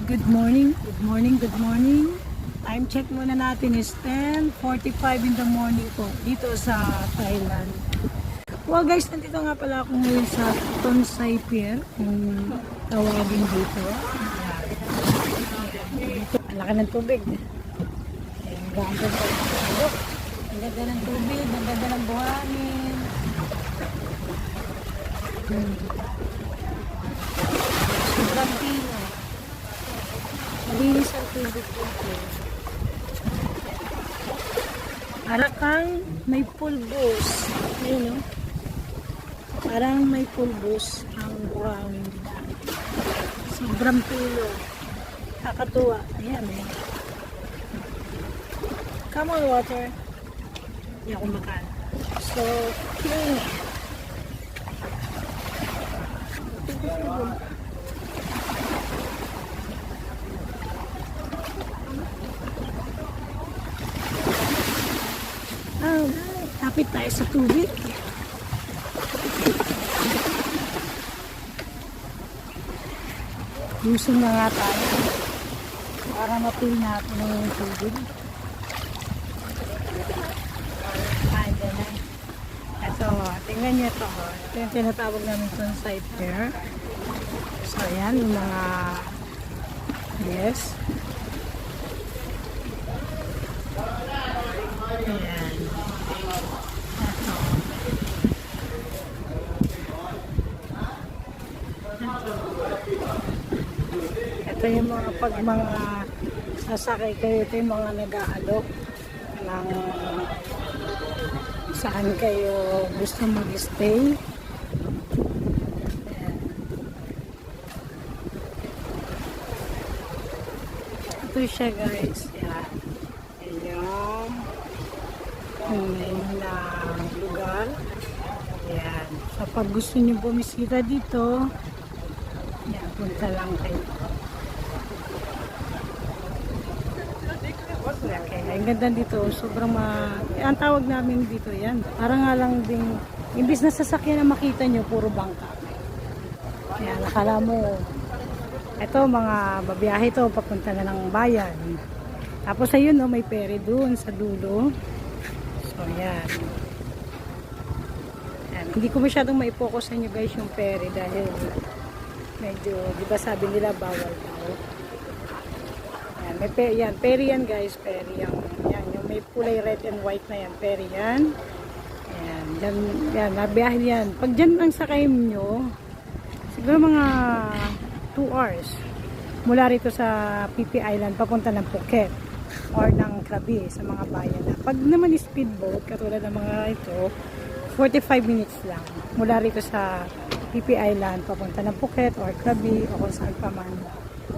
Good morning, good morning, good morning. Time check muna natin is 10:45 in the morning po dito sa Thailand. Well guys, nandito nga pala ako ngayon sa Tonsai Pier, kung tawagin dito. Dito, ang laki ng tubig. Ang ganda ng tubig. Ang ganda ng tubig, ang ganda ng buhangin. Sobrang pino. Malinis ang tubig dito. Para kang may pulbos. Ayun, no? Parang may pulbos ang buhangin dito. Sobrang pino. Kakatuwa. Ayan, eh. Come on, water. Hindi ako makan. So, clean. Kapit tayo sa tubig. Lusong na nga tayo para mapil natin yung tubig. Ayan na. Ito, tingnan nyo ito. Ito yung tinatawag namin Tonsai Pier. So, ayan yung mga yes. Ayan. Ito yung mga pag mga sasakay kayo, ito yung mga nag-aalok ng saan kayo gusto mag-stay. Ito siya guys. Yan. Ayan. Yung lugar. Ayan. So pag gusto nyo bumisita dito, yan, punta lang kayo. Okay, ang ganda dito, sobrang ang tawag namin dito yan. Parang nga lang ding, imbis na sasakyan na makita nyo, puro bangka. Yan, nakala mo, ito mga babiyahe to, papunta na ng bayan. Tapos ayun, no, may ferry doon sa dulo. So yan. Yan. Hindi ko masyadong maipokus sa inyo guys yung ferry dahil medyo, di ba sabi nila bawal daw. Yan, may ferry yan guys, ferry yan, yung may kulay red and white na yan, ferry yan. Yan, dyan, yan, nabiyahin yan. Pag dyan ang sakay nyo, siguro mga 2 hours mula rito sa PP Island papunta ng Phuket or ng Krabi sa mga bayan na. Pag naman speedboat, katulad ng mga ito, 45 minutes lang mula rito sa PP Island papunta ng Phuket or Krabi o kung saan pa man.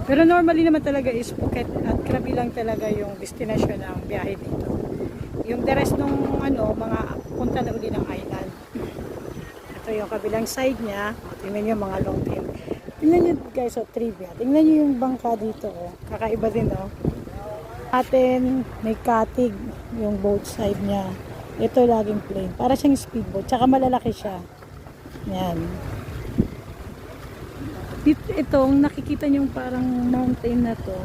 Pero normally naman talaga is Phuket at Krabi lang talaga yung destination ng biyahe dito. Yung the rest nung mga punta na uli ng island. Ito yung kabilang side niya. Tingnan nyo mga long tail. Tingnan nyo guys, trivia. Tingnan nyo yung bangka dito. Kakaiba din, atin may katig yung boat side niya. Ito laging plain. Para siyang speedboat. Tsaka malalaki siya. Yan. Itong nakikita nyo parang mountain na to.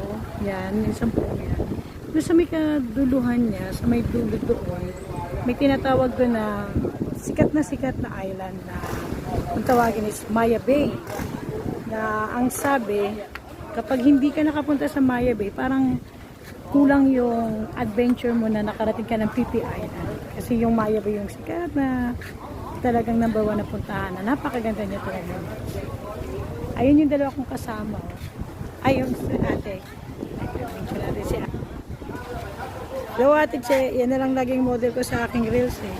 Yan. Isang po yan. Doon sa may kaduluhan niya, sa may dulo doon, may tinatawag doon na sikat na island na ang tawagin is Maya Bay. Na ang sabi, kapag hindi ka nakapunta sa Maya Bay, parang kulang yung adventure mo na nakarating ka ng PP Island. Kasi yung Maya Bay yung sikat na talagang number 1 na puntahan na napakaganda niya talaga. Ayun yung dalawa kong kasama. Ayun si ate. Nag-adventure natin si ate. Hello ate Che, yan na lang laging model ko sa aking reels eh.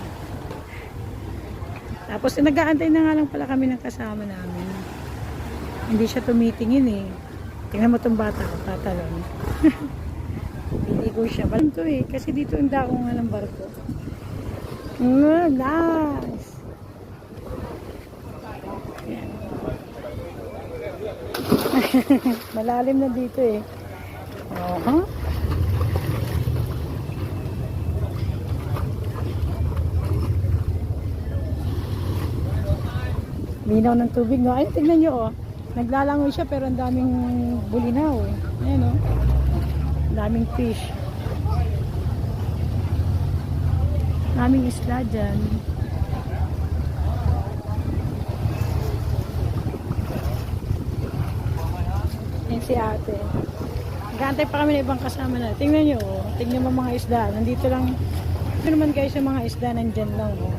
Tapos nag-aantay na nga lang pala kami ng kasama namin. Hindi siya tumitingin eh. Tingnan mo itong bata, tatalon. Hindi ko siya. Balang to eh. Kasi dito ang dako nga ng barko. Nice! Yan. Malalim na dito eh. Linaw ng tubig, no? Ay, tignan nyo, oh. Naglalangoy siya pero ang daming bulinaw. Ayan o. Ang daming fish. Daming isla dyan. Ayan si ate. Nag-aantay pa kami ng ibang kasama na. Tingnan nyo, oh. Tingnan mo mga isda. Nandito lang. Ito naman guys, yung mga isda nandyan lang. Oh.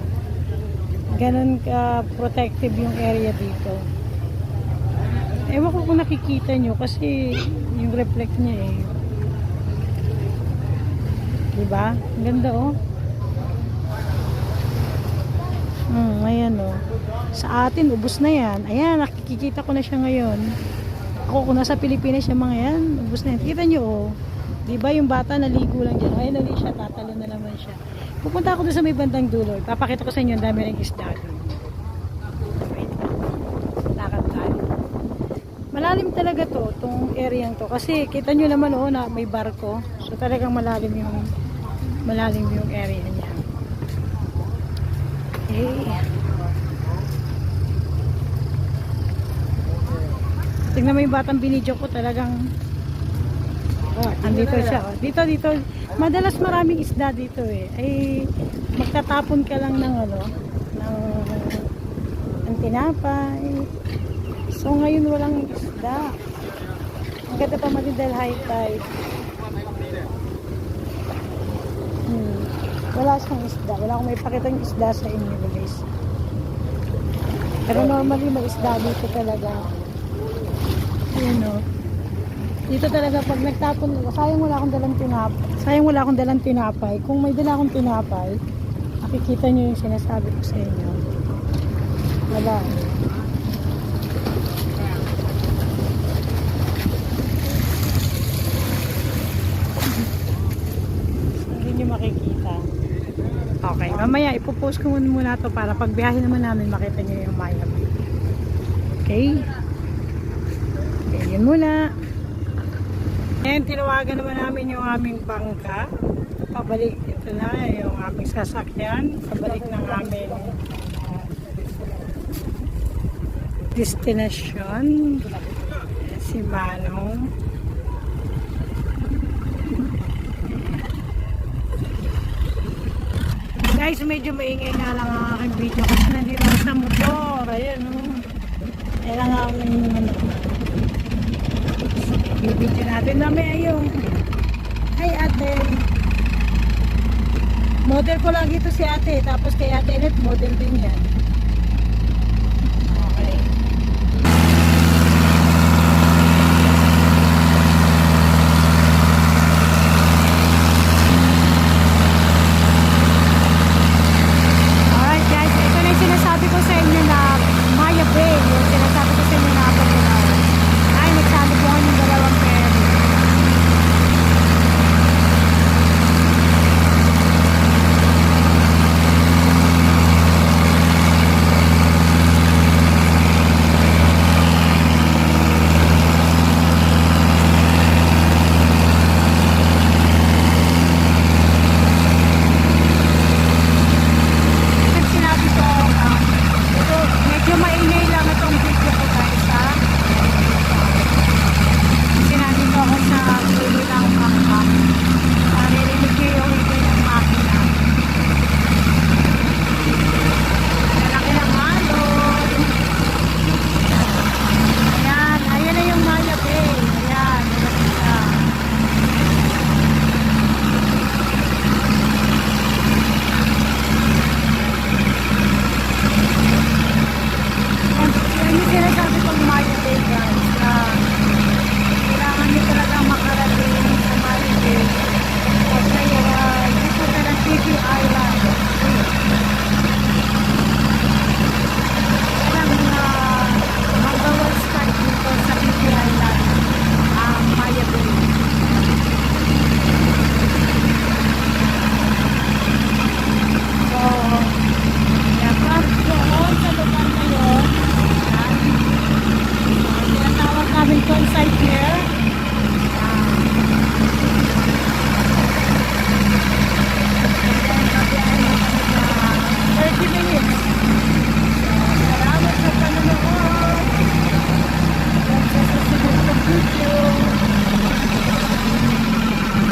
Ganon ka protective yung area dito. Ewan ko kung nakikita nyo kasi yung reflect niya eh. Diba? Ang ganda oh. Ayan oh. Sa atin, ubos na yan. Ayan, nakikita ko na siya ngayon. Ako kung nasa Pilipinas yung mga yan, ubos na yan. Kita nyo oh. Diba yung bata naligo lang dyan. Ayun ulit siya, tatalo na naman siya. Pupunta ako doon sa may bandang dulo. Papakita ko sa inyo, ang dami rin isda doon. Wait lang. Lakad tayo. Malalim talaga to, itong area to. Kasi kita nyo naman oh, na may barko. So talagang malalim yung area niya. Okay. Tingnan mo yung batang binidyo ko, talagang andito siya. Oh. Dito. Madalas maraming isda dito eh. Ay magtatapon ka lang ng ng tinapay. So ngayon walang isda. Ang ganda pa mali dahil high tide. Wala siyang isda. Wala akong may pakitang isda sa inyo guys. Pero normally may isda dito talaga. Ayan o. Dito talaga pag nagtapon, sayang wala akong dalang tinapay. Kung may dala akong tinapay, makikita nyo yung sinasabi ko sa inyo. Wala. Hindi nyo makikita. Okay, mamaya ipopost ko muna to para pag biyahe naman namin makita nyo yung Maya Bay. Okay? Okay, yun muna. Ngayon, tinawagan naman namin yung aming bangka. Pabalik, ito na yung aming sasakyan. Pabalik ng aming destination. Si Manong. Guys, medyo maingay nga lang ang aking video kasi nandito ako sa motor. Ayan, ayan ang aming video natin na may ayong hi ate, model ko lang ito si ate, tapos kay ate Enet model din yan.